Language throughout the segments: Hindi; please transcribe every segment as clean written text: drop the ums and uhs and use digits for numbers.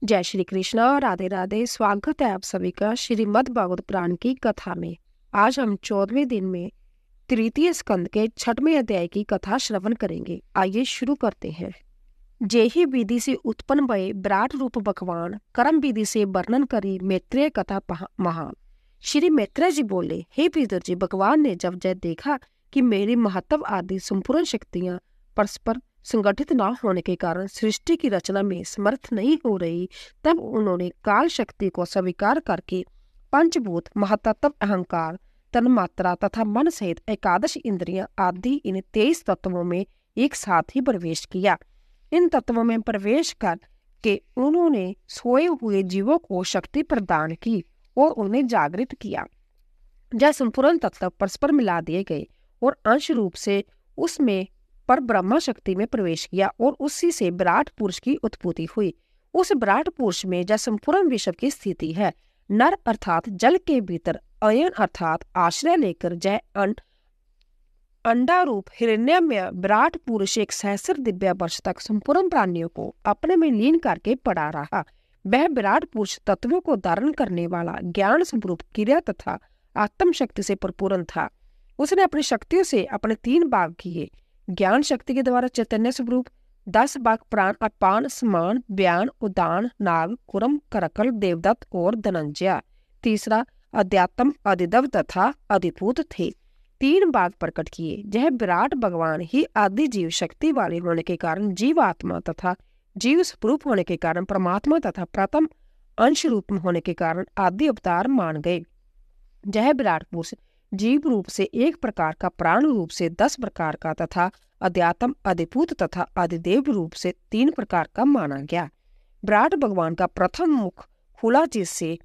जय श्री कृष्णा, राधे राधे। स्वागत है आप सभी का श्रीमद् भागवत पुराण की कथा में। आज हम 14वें दिन में तृतीय स्कंद के 6वें अध्याय की कथा श्रवण करेंगे। आइए शुरू करते हैं। जेहि विधि से उत्पन्न भये विराट रूप भगवान कर्म विधि से वर्णन करी मैत्रेय कथा महान। श्री मैत्रेय जी बोले, हे विदुर जी, भगवान ने जब देखा कि मेरी महत्व आदि संपूर्ण शक्तियां परस्पर संगठित न होने के कारण सृष्टि की रचना में समर्थ नहीं हो रही, तब उन्होंने काल शक्ति को स्वीकार करके पंचभूत, महातत्व, अहंकार, तन्मात्रा तथा मन सहित एकादश इंद्रियां आदि इन 23 तत्वों में एक साथ ही प्रवेश किया। इन तत्वों में प्रवेश करके उन्होंने सोए हुए जीवों को शक्ति प्रदान की और उन्हें जागृत किया। जब संपूर्ण तत्व परस्पर मिला दिए गए और अंश रूप से उसमें पर ब्रह्मा शक्ति में प्रवेश किया और उसी से विराट पुरुष की उत्पत्ति हुई। उस विराट पुरुष में जब संपूर्ण विश्व की स्थिति है। नर अर्थात जल के भीतर अयन अर्थात आश्रय लेकर जय अंडा रूप हिरण्यमय विराट पुरुष 1 सहस्र दिव्य वर्ष तक संपूर्ण प्राणियों को अपने में लीन करके पड़ा रहा। वह विराट पुरुष तत्वों को धारण करने वाला ज्ञान स्वरूप क्रिया तथा आत्म शक्ति से परिपूर्ण था। उसने अपनी शक्तियों से अपने 3 भाग किए। ज्ञान शक्ति के द्वारा चैतन्य स्वरूप 10 भाग प्राण, अपान, समान, व्यान, उदान, नाग, कुरम, करकल, देवदत्त और धनंजय। तीसरा अध्यात्म, अधिदेव तथा अधिभूत थे। 3 भाग प्रकट किए। यह विराट भगवान ही आदि जीव शक्ति वाले होने के कारण जीवात्मा तथा जीव स्वरूप होने के कारण परमात्मा तथा प्रथम अंश रूप होने के कारण आदि अवतार मान गए। यह विराट पुरुष जीव रूप से 1 प्रकार का, प्राण रूप से 10 प्रकार का तथा अध्यात्म, अधिभूत तथा अधिदेव रूप से 3 प्रकार का माना गया। विराट भगवान का प्रथम मुख खुला, जिससे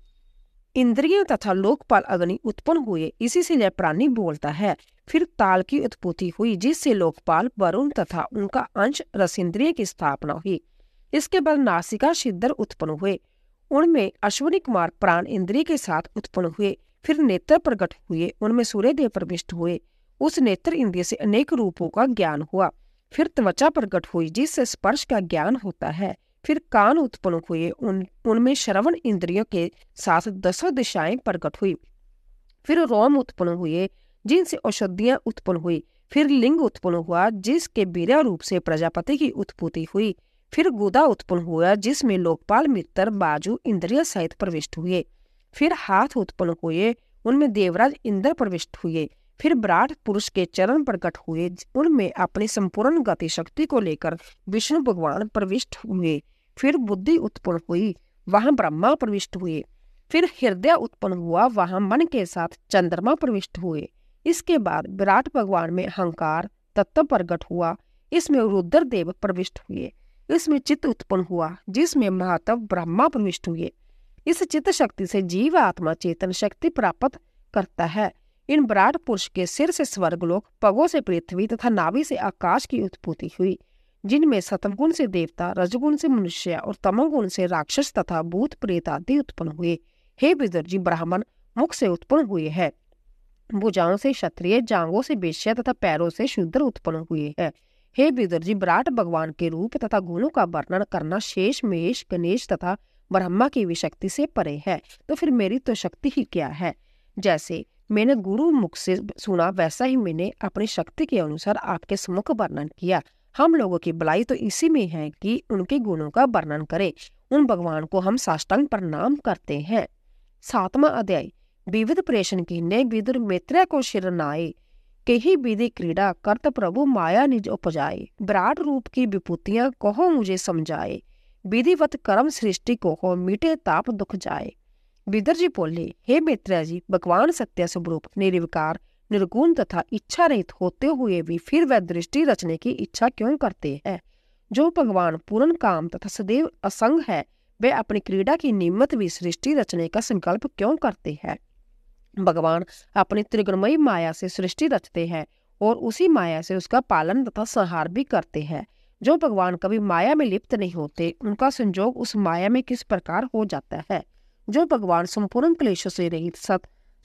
इंद्रियों तथा लोकपाल अग्नि उत्पन्न हुए। इसी से यह प्राणी बोलता है। फिर ताल की उत्पत्ति हुई, जिससे लोकपाल वरुण तथा उनका अंश रसेंद्रिय की स्थापना हुई। इसके बाद नासिका सिद्धर उत्पन्न हुए। उनमें अश्विनी कुमार प्राण इंद्रिय के साथ उत्पन्न हुए। फिर नेत्र प्रकट हुए, उनमें सूर्यदेव प्रविष्ट हुए। उस नेत्र इंद्रिय से अनेक रूपों का ज्ञान हुआ। फिर त्वचा प्रकट हुई, जिससे स्पर्श का ज्ञान होता है। फिर कान उत्पन्न हुए, उनमें श्रवण इंद्रियों के साथ 10 दिशाएं प्रकट हुई। फिर रोम उत्पन्न हुए, जिनसे औषधियां उत्पन्न हुई। फिर लिंग उत्पन्न हुआ, जिसके वीर्य रूप से प्रजापति की उत्पत्ति हुई। फिर गुदा उत्पन्न हुआ, जिसमें लोकपाल, मित्र, बाजू इंद्रिय सहित प्रविष्ट हुए। फिर हाथ उत्पन्न हुए, उनमें देवराज इंद्र प्रविष्ट हुए। फिर विराट पुरुष के चरण प्रकट हुए, उनमें अपनी संपूर्ण गति शक्ति को लेकर विष्णु भगवान प्रविष्ट हुए। फिर बुद्धि उत्पन्न हुई, वहां ब्रह्मा प्रविष्ट हुए। फिर हृदय उत्पन्न हुआ, वहां मन के साथ चंद्रमा प्रविष्ट हुए। इसके बाद विराट भगवान में अहंकार तत्व प्रकट हुआ, इसमें रुद्र देव प्रविष्ट हुए। इसमें चित्त उत्पन्न हुआ, जिसमें महातव ब्रह्मा प्रविष्ट हुए। इस चित्त शक्ति से जीव आत्मा चेतन शक्ति प्राप्त करता है। इन विराट पुरुष के सिर से स्वर्गलोक, पगों से पृथ्वी तथा नाभि से आकाश की उत्पत्ति हुई, जिनमें सतमगुण से देवता, रजगुण से मनुष्य और तमोगुण से राक्षस तथा भूत प्रेत आदि उत्पन्न हुए। हे विदुर जी, ब्राह्मण मुख से उत्पन्न हुए हैं, भुजाओं से क्षत्रिय, जांघों से वैश्य तथा पैरों से शूद्र उत्पन्न हुए हैं। हे विदुर जी, विराट भगवान के रूप तथा गुणों का वर्णन करना शेष, महेश, गणेश तथा ब्रह्मा की भी शक्ति से परे है। तो फिर मेरी तो शक्ति ही क्या है? जैसे मैंने गुरु मुख से सुना, वैसा ही मैंने अपनी शक्ति के अनुसार आपके सम्मुख वर्णन किया। हम लोगों की भलाई तो इसी में है कि उनके गुणों का वर्णन करें। उन भगवान को हम साष्टांग प्रणाम करते हैं। 7वां अध्याय। विविध प्रेषण कीन्हे विदुर मैत्रेय को शिरनाए, कही विधि क्रीड़ा करत प्रभु माया निज उपजाए। विराट रूप की विभूतियां कहो मुझे समझाए, विधिवत कर्म सृष्टि को हो मिटे ताप दुख जाए। विदुर जी बोले, हे मैत्रेय जी, भगवान सत्य स्वरूप, निर्विकार, निर्गुण तथा इच्छा रहित होते हुए भी फिर वह दृष्टि रचने की इच्छा क्यों करते हैं? जो भगवान पूर्ण काम तथा सदैव असंग है, वे अपनी क्रीड़ा की निमित्त भी सृष्टि रचने का संकल्प क्यों करते हैं? भगवान अपनी त्रिगुणमयी माया से सृष्टि रचते हैं और उसी माया से उसका पालन तथा संहार भी करते हैं। जो भगवान कभी माया में लिप्त नहीं होते, उनका संजोग उस माया में किस प्रकार हो जाता है? जो भगवान संपूर्ण क्लेशों से रहित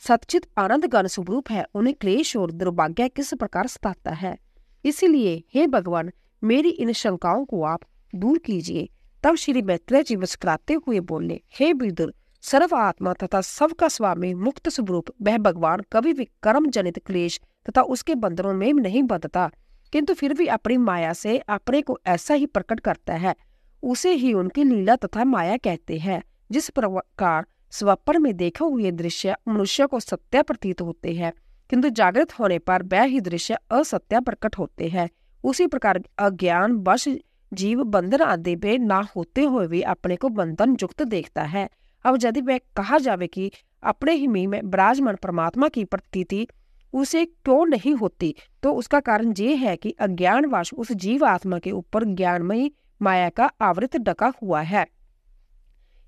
सच्चित आनंद गण स्वरूप है, उन्हें क्लेश और दुर्भाग्य किस प्रकार सताता है? इसीलिए हे भगवान, मेरी इन शंकाओं को आप दूर कीजिए। तब श्री मैत्रेय जी मुस्कुराते हुए बोले, हे विदुर, सर्व आत्मा तथा सबका स्वामी मुक्त स्वरूप वह भगवान कभी भी कर्म जनित क्लेश तथा उसके बंधनों में नहीं बंधता, किंतु फिर भी अपनी माया से अपने को ऐसा ही प्रकट करता है। उसे ही उनकी लीला तथा माया कहते हैं। जिस प्रकार स्वप्न में देखे हुए दृश्य मनुष्य को सत्य प्रतीत होते हैं, किंतु जागृत होने पर वह ही दृश्य असत्य प्रकट होते हैं, उसी प्रकार अज्ञान वश जीव बंधन आदि में ना होते हुए भी अपने को बंधन युक्त देखता है। अब यदि वह कहा जावे कि अपने ही में विराजमान परमात्मा की प्रतीति उसे क्यों नहीं होती, तो उसका कारण ये है कि अज्ञानवश उस जीव आत्मा के ऊपर ज्ञानमयी माया का आवृत ढका हुआ है।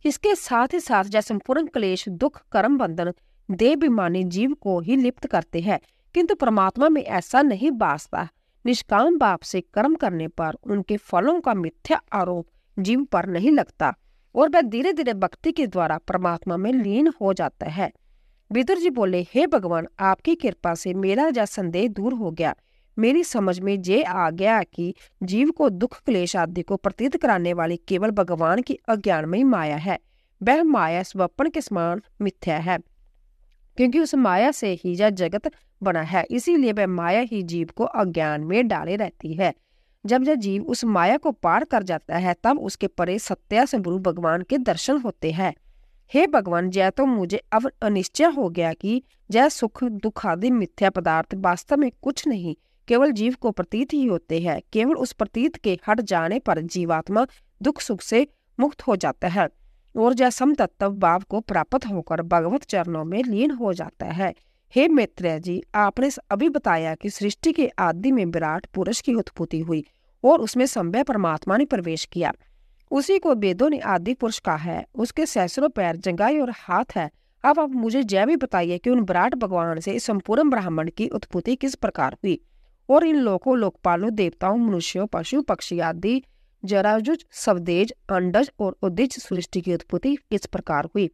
इसके साथ ही साथ जैसे संपूर्ण क्लेश दुख कर्म बंधन देहाभिमानी जीव को ही लिप्त करते हैं, किंतु परमात्मा में ऐसा नहीं बासता। निष्काम भाव से कर्म करने पर उनके फलों का मिथ्या आरोप जीव पर नहीं लगता और वह धीरे धीरे भक्ति के द्वारा परमात्मा में लीन हो जाता है। विदुर जी बोले, हे भगवान, आपकी कृपा से मेरा यह संदेह दूर हो गया। मेरी समझ में ये आ गया कि जीव को दुख क्लेश आदि को प्रतीत कराने वाली केवल भगवान की अज्ञानमयी माया है। वह माया स्वप्न के समान मिथ्या है, क्योंकि उस माया से ही यह जगत बना है। इसीलिए वह माया ही जीव को अज्ञान में डाले रहती है। जब यह जीव उस माया को पार कर जाता है, तब उसके परे सत्य स्वरूप भगवान के दर्शन होते हैं। हे भगवान, जय तो मुझे अब अनिश्चय हो गया कि जय सुख दुख आदि मिथ्या पदार्थ वास्तव में कुछ नहीं, केवल जीव को प्रतीत ही होते हैं। केवल उस प्रतीत के हट जाने पर जीवात्मा दुख सुख से मुक्त हो जाता है और जय समतत्व भाव को प्राप्त होकर भगवत चरणों में लीन हो जाता है। हे मैत्रेय जी, आपने अभी बताया कि सृष्टि के आदि में विराट पुरुष की उत्पत्ति हुई और उसमें संभव परमात्मा ने प्रवेश किया। उसी को वेदों ने आदि पुरुष कहा है। उसके सैकड़ों पैर, जंघाएं और हाथ है। अब आप मुझे यह भी बताइए कि उन विराट भगवान से संपूर्ण ब्राह्मण की उत्पत्ति किस प्रकार हुई और इन लोकों लोकपालों देवताओं मनुष्यों पशु पक्षी आदि जराजुज स्वदेज अंडज और उद्दिज सृष्टि की उत्पत्ति किस प्रकार हुई।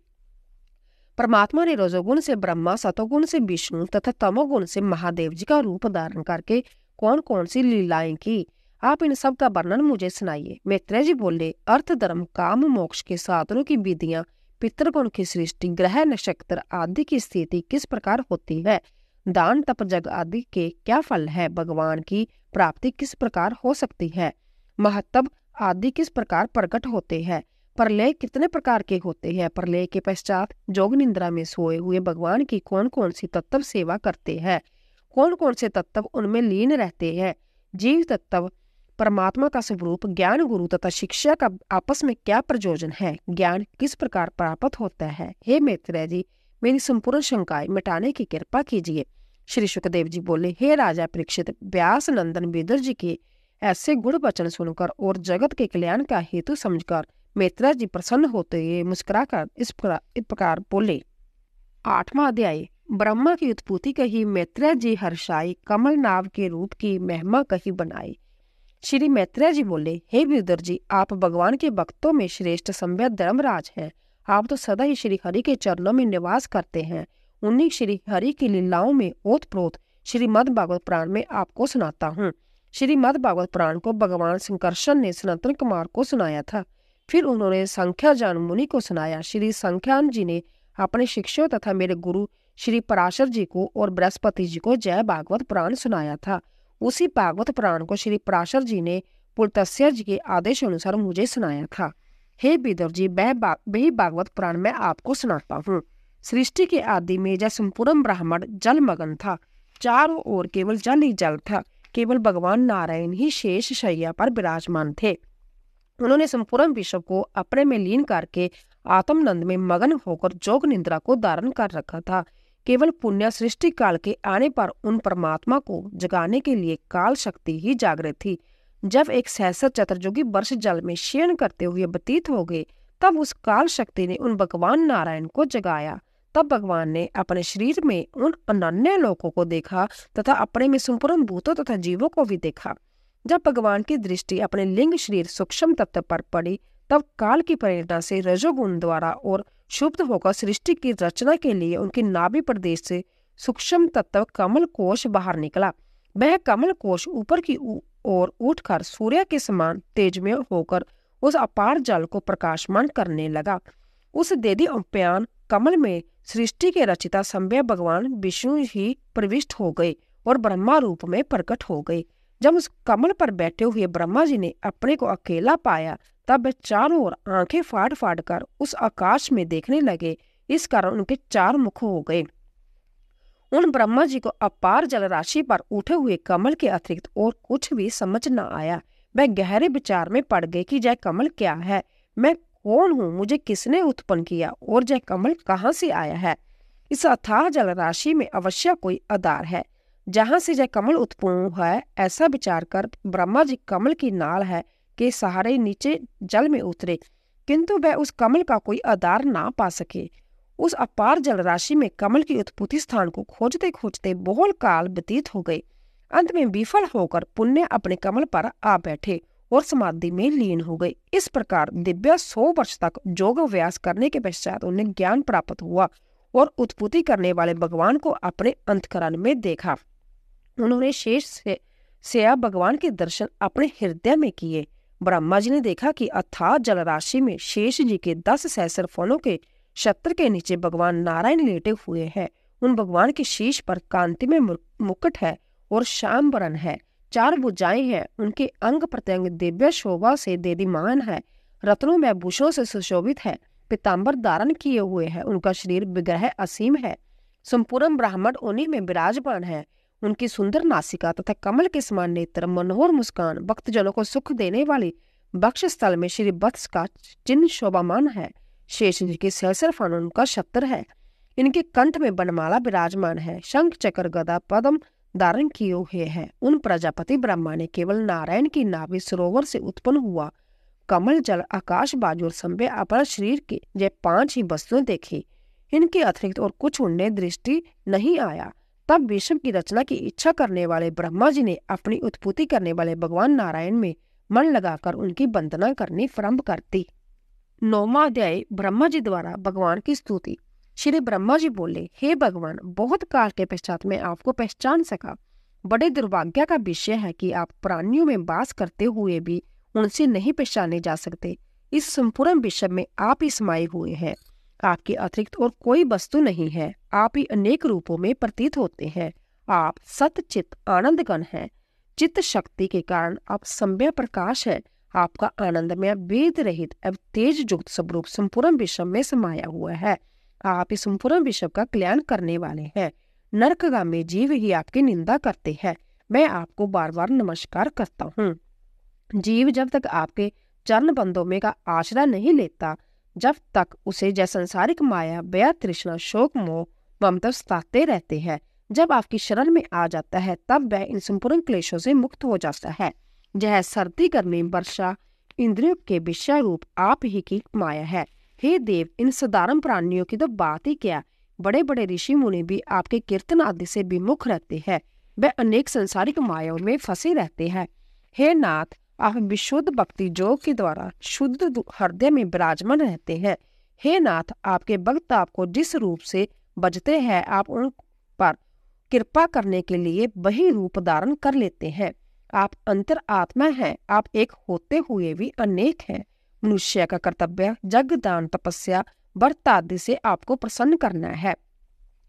परमात्मा ने रजोगुण से ब्रह्मा, सतोगुण से विष्णु तथा तमोगुण से महादेव जी का रूप धारण करके कौन कौन सी लीलाएं की, आप इन सब का वर्णन मुझे सुनाइए। मैत्रेय जी बोले, अर्थ धर्म काम मोक्ष के साधनों की विधियां, पितृगुण की सृष्टि, ग्रह नक्षत्र आदि की स्थिति किस प्रकार होती है, दान तप जग आदि के क्या फल है, भगवान की प्राप्ति किस प्रकार हो सकती है, महत्व आदि किस प्रकार प्रकट होते हैं, प्रलय कितने प्रकार के होते हैं, प्रलय के पश्चात जोग निद्रा में सोए हुए भगवान की कौन कौन सी तत्व सेवा करते हैं, कौन कौन से तत्व उनमें लीन रहते हैं, जीव तत्व परमात्मा का स्वरूप, ज्ञान गुरु तथा शिक्षा का आपस में क्या प्रयोजन है, ज्ञान किस प्रकार प्राप्त होता है। हे मैत्रेय जी, मेरी संपूर्ण शंकाएं मिटाने की कृपा कीजिए। श्री शुकदेव जी बोले, हे राजा परीक्षित, व्यास नंदन विदुर जी के ऐसे गुण वचन सुनकर और जगत के कल्याण का हेतु समझकर मैत्रेय जी प्रसन्न होते हुए मुस्कुराकर इस प्रकार बोले। 8वां अध्याय। ब्रह्मा की उत्पत्ति कही, मैत्रेय जी हर्षाई, कमल नाव के रूप की महिमा कही बनाई। श्री मैत्रेय जी बोले, हे विदुर जी, आप भगवान के भक्तों में श्रेष्ठ संभ्य धर्मराज हैं। आप तो सदा ही श्री हरि के चरणों में निवास करते हैं। उन्हीं श्री हरि की लीलाओं में ओतप्रोत श्रीमद् भागवत पुराण में आपको सुनाता हूँ। श्रीमद् भागवत पुराण को भगवान शंकरशन ने सनातन कुमार को सुनाया था, फिर उन्होंने संख्याजान मुनि को सुनाया। श्री संख्यान जी ने अपने शिष्यों तथा मेरे गुरु श्री पराशर जी को और बृहस्पति जी को जय भागवत पुराण सुनाया था। उसी भागवत पुराण को श्री पराशर जी ने पुलत्स्य जी के आदेश अनुसार मुझे सुनाया था। हे विदुर जी, वही भागवत पुराण में आपको सुनाता हूँ। सृष्टि के आदि में जब संपूर्ण ब्राह्मण जलमग्न था, चारों ओर केवल जल ही जल था, केवल भगवान नारायण ही शेष शैया पर विराजमान थे। उन्होंने संपूर्ण विश्व को अपने में लीन करके आत्मनंद में मगन होकर जोग निद्रा को धारण कर रखा था। केवल पुण्य सृष्टि काल के आने पर उन परमात्मा को जगाने के लिए काल शक्ति ही जागृत थी। जब एक सहस्र चतुर्युगी वर्ष जल में शयन करते हुए व्यतीत हो गए, तब उस काल शक्ति ने उन भगवान नारायण को जगाया। तब भगवान ने अपने शरीर में उन अनन्य लोकों को देखा तथा अपने में संपूर्ण भूतों तथा जीवों को भी देखा। जब भगवान की दृष्टि अपने लिंग शरीर सूक्ष्म तत्व पर पड़ी, तब काल की प्रेरणा से रजोगुण द्वारा और शुद्ध होकर सृष्टि की रचना के लिए उनकी नाभि प्रदेश से सूक्ष्म तत्व कमल कोश बाहर निकला। वह कमल कोश ऊपर की ओर उठकर सूर्य के समान तेजमय होकर उस अपार जल को प्रकाशमान करने लगा। उस देदीप्यायन कमल में सृष्टि के रचिता संभव भगवान विष्णु ही प्रविष्ट हो गए और ब्रह्मा रूप में प्रकट हो गए। जब उस कमल पर बैठे हुए ब्रह्मा जी ने अपने को अकेला पाया, तब वे चारों ओर आंखें फाड़ फाड़ कर उस आकाश में देखने लगे। इस कारण उनके 4 मुख हो गए। उन ब्रह्मा जी को अपार जल राशि पर उठे हुए कमल के अतिरिक्त और कुछ भी समझ न आया। वह गहरे विचार में पड़ गए कि जय कमल क्या है, मैं कौन हूँ, मुझे किसने उत्पन्न किया और जय कमल कहाँ से आया है। इस अथाह जल राशि में अवश्य कोई आधार है जहाँ से जय कमल उत्पन्न हुआ है। ऐसा विचार कर ब्रह्मा जी कमल की नाल है के सहारे नीचे जल में उतरे, किंतु वह उस कमल का कोई आधार ना पा सके। उस अपार जल राशि में कमल की उत्पत्ति स्थान को खोजते खोजते बहुत काल व्यतीत हो गए। अंत में विफल होकर पुण्य अपने कमल पर आ बैठे और समाधि में लीन हो गए। इस प्रकार दिव्या 100 वर्ष तक योग अभ्यास करने के पश्चात उन्हें ज्ञान प्राप्त हुआ और उत्पत्ति करने वाले भगवान को अपने अंतःकरण में देखा। उन्होंने शेष से भगवान के दर्शन अपने हृदय में किए। ब्रह्मा जी ने देखा कि अथाह जल राशि में शेष जी के 10 सहस्र फलों के छत्र के नीचे भगवान नारायण लेटे हुए हैं। उन भगवान के शीश पर कांति में मुकुट है और श्याम वरण है, 4 भुजाएं हैं, उनके अंग प्रत्यंग दिव्य शोभा से देदीमान है, रत्नों में भूषणों से सुशोभित है, पीताम्बर धारण किए हुए है, उनका शरीर विग्रह असीम है, संपूर्ण ब्राह्मण उन्हीं में विराजमान है। उनकी सुंदर नासिका तथा कमल के समान नेत्र, मनोहर मुस्कान, भक्तजनों को सुख देने वाली वक्ष स्थल में श्री वत्स का चिन्ह शोभामान है। शेष जी के सहस्र फण उनका छत्र है। इनके कंठ में बनमाला विराजमान है, शंख चक्र गदा पद्म धारण किए हुए है। उन प्रजापति ब्रह्मा ने केवल नारायण की नाभि सरोवर से उत्पन्न हुआ कमल जल आकाश बाजू और संभे अपना शरीर के ये 5 ही वस्तुएं देखी। इनके अतिरिक्त और कुछ उन्हें दृष्टि नहीं आया। तब विश्व की रचना की इच्छा करने वाले ब्रह्मा जी ने अपनी उत्पत्ति करने वाले भगवान नारायण में मन लगाकर उनकी वंदना करनी प्रारंभ कर दी। 9वां अध्याय ब्रह्मा जी द्वारा भगवान की स्तुति। श्री ब्रह्मा जी बोले, हे भगवान, बहुत काल के पश्चात मैं आपको पहचान सका। बड़े दुर्भाग्य का विषय है कि आप प्राणियों में वास करते हुए भी उनसे नहीं पहचाने जा सकते। इस संपूर्ण विश्व में आप ही समाये हुए हैं, आपके अतिरिक्त और कोई वस्तु नहीं है। आप ही अनेक रूपों में प्रतीत होते हैं। आप सत चित आनंद गण हैं। चित्त शक्ति के कारण आप संभव प्रकाश है। आपका आनंदमय वेद रहित एवं तेज युक्त स्वरूप संपूर्ण विश्व में समाया हुआ है। आप इस संपूर्ण विश्व का कल्याण करने वाले हैं। नरकगामी जीव ही आपकी निंदा करते हैं। मैं आपको बार बार नमस्कार करता हूँ। जीव जब तक आपके चरण बंदों में का आश्रय नहीं लेता, जब तक उसे जय संसारिक माया व्यय तृष्णा शोक मोह ममता सताते रहते हैं। जब आपकी शरण में आ जाता है, तब वह इन संपूर्ण क्लेशों से मुक्त हो जाता है। यह सर्दी गर्मी वर्षा इंद्रियों के विषय रूप आप ही की माया है। हे देव, इन साधारण प्राणियों की तो बात ही क्या, बड़े बड़े ऋषि मुनि भी आपके कीर्तन आदि से विमुख रहते हैं। वह अनेक संसारिक मायाओं में फंसे रहते हैं। हे नाथ, आप विशुद्ध भक्ति योग के द्वारा शुद्ध हृदय में विराजमान रहते हैं। हे नाथ, आपके भक्त आपको जिस रूप से बजते हैं, आप उन पर कृपा करने के लिए वही रूप धारण कर लेते हैं। आप अंतर आत्मा हैं। आप एक होते हुए भी अनेक हैं। मनुष्य का कर्तव्य जग दान तपस्या व्रत आदि से आपको प्रसन्न करना है।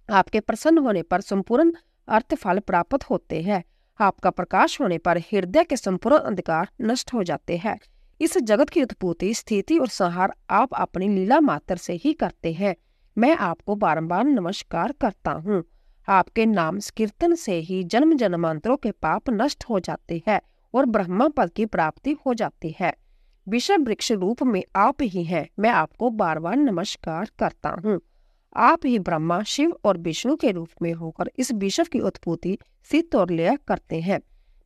आपके प्रसन्न होने पर संपूर्ण अर्थ फल प्राप्त होते हैं। आपका प्रकाश होने पर हृदय के संपूर्ण अंधकार नष्ट हो जाते हैं। इस जगत की उत्पत्ति स्थिति और संहार आप अपनी लीला मात्र से ही करते हैं। मैं आपको बारंबार नमस्कार करता हूँ। आपके नाम कीर्तन से ही जन्म जन्मांतरों के पाप नष्ट हो जाते हैं और ब्रह्मा पद की प्राप्ति हो जाती है। विषम वृक्ष रूप में आप ही हैं। मैं आपको बार बार नमस्कार करता हूँ। आप ही ब्रह्मा शिव और विष्णु के रूप में होकर इस विश्व की उत्पत्ति सिद्ध और लय करते हैं।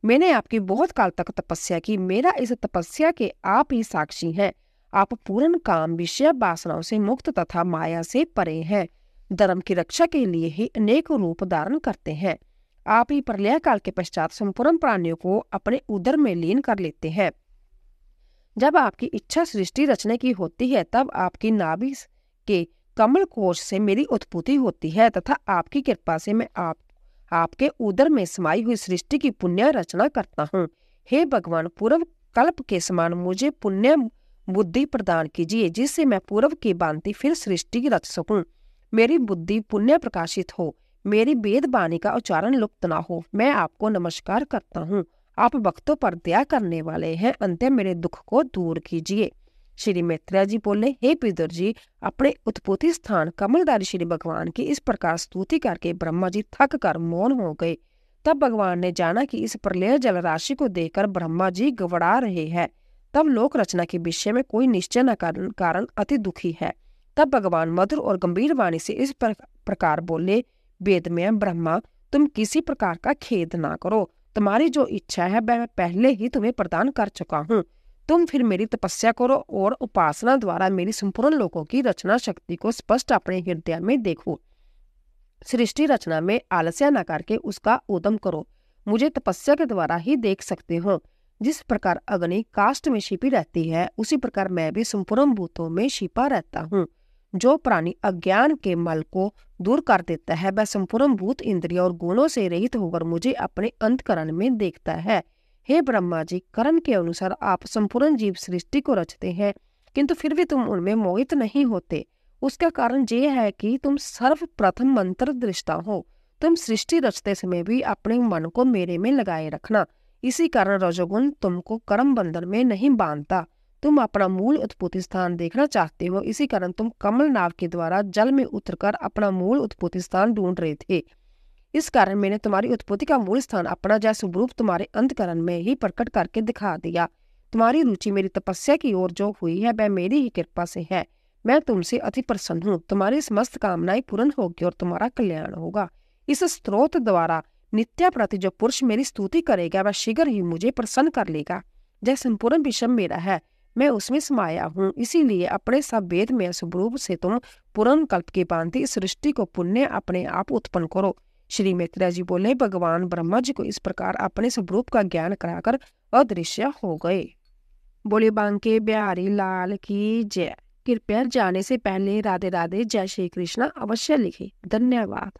मैंने आपकी बहुत काल तक तपस्या की। मेरा इस तपस्या के आप ही साक्षी हैं। आप पूर्ण काम विषय वासनाओं से मुक्त तथा माया से परे हैं। धर्म की रक्षा के लिए ही अनेक रूप धारण करते हैं। आप ही प्रलय काल के पश्चात संपूर्ण प्राणियों को अपने उदर में लीन कर लेते हैं। जब आपकी इच्छा सृष्टि रचने की होती है, तब आपकी नाभि के कमल कोश से मेरी उत्पत्ति होती है तथा आपकी कृपा से मैं आपके उदर में समाई हुई सृष्टि की पुण्य रचना करता हूँ। हे भगवान, पूर्व कल्प के समान मुझे पुण्य बुद्धि प्रदान कीजिए, जिससे मैं पूर्व की भांति फिर सृष्टि रच सकूं। मेरी बुद्धि पुण्य प्रकाशित हो, मेरी वेद वाणी का उच्चारण लुप्त ना हो। मैं आपको नमस्कार करता हूँ। आप भक्तों पर दया करने वाले हैं, अंत्य मेरे दुख को दूर कीजिए। श्री मैत्रेय जी बोले, हे पितर जी, अपने उत्पत्ति स्थान कमलधारी श्री भगवान की इस प्रकार स्तुति करके ब्रह्मा जी थक कर मौन हो गए। तब भगवान ने जाना कि इस प्रलय जल राशि को देखकर ब्रह्मा जी घबरा रहे हैं। तब लोक रचना के विषय में कोई निश्चय न कारण अति दुखी है। तब भगवान मधुर और गंभीर वाणी से इस प्रकार बोले, वेद में ब्रह्मा, तुम किसी प्रकार का खेद ना करो। तुम्हारी जो इच्छा है वह मैं पहले ही तुम्हें प्रदान कर चुका हूँ। तुम फिर मेरी तपस्या करो और उपासना द्वारा मेरी संपूर्ण लोकों की रचना शक्ति को स्पष्ट अपने हृदय में देखो। सृष्टि रचना में आलस्य न करके उसका उद्यम करो। मुझे तपस्या के द्वारा ही देख सकते हो। जिस प्रकार अग्नि काष्ठ में छिपी रहती है, उसी प्रकार मैं भी संपूर्ण भूतों में छिपा रहता हूँ। जो प्राणी अज्ञान के मल को दूर कर देता है, वह संपूर्ण भूत इंद्रियों और गुणों से रहित होकर मुझे अपने अंतकरण में देखता है। हे ब्रह्मा जी, कर्म के अनुसार आप संपूर्ण जीव सृष्टि को रचते हैं, किंतु फिर भी तुम उनमें मोहित नहीं होते। उसका कारण यह है कि तुम सर्वप्रथम मंत्र दृष्टा हो। तुम सृष्टि रचते समय भी अपने मन को मेरे में लगाए रखना। इसी कारण रजोगुण तुमको कर्म बंधन में नहीं बांधता। तुम अपना मूल उत्पत्ति स्थान देखना चाहते हो, इसी कारण तुम कमल नाव के द्वारा जल में उतरकर अपना मूल उत्पत्ति स्थान ढूंढ रहे थे। इस कारण मैंने तुम्हारी उत्पत्ति का मूल स्थान अपना जय स्वरूप तुम्हारे अंतकरण में ही प्रकट करके दिखा दिया। तुम्हारी रुचि मेरी तपस्या की ओर जो हुई है, वह मेरी ही कृपा से है। मैं तुमसे अति प्रसन्न हूँ। तुम्हारी समस्त कामनाएं पूर्ण होगी और तुम्हारा कल्याण होगा। इस स्त्रोत द्वारा नित्य प्रति जो पुरुष मेरी स्तुति करेगा, वह शीघ्र ही मुझे प्रसन्न कर लेगा। जय संपूर्ण विषम मेरा है, मैं उसमें समाया हूँ। इसीलिए अपने सब वेद में स्वरूप से तुम पूर्ण कल्प की भांति इस सृष्टि को पुण्य अपने आप उत्पन्न करो। श्री मैत्रेय जी बोले, भगवान ब्रह्मा जी को इस प्रकार अपने स्वरूप का ज्ञान कराकर अदृश्य हो गए। बोले बांके बिहारी लाल की जय। कृपया जाने से पहले राधे राधे जय श्री कृष्ण अवश्य लिखे। धन्यवाद।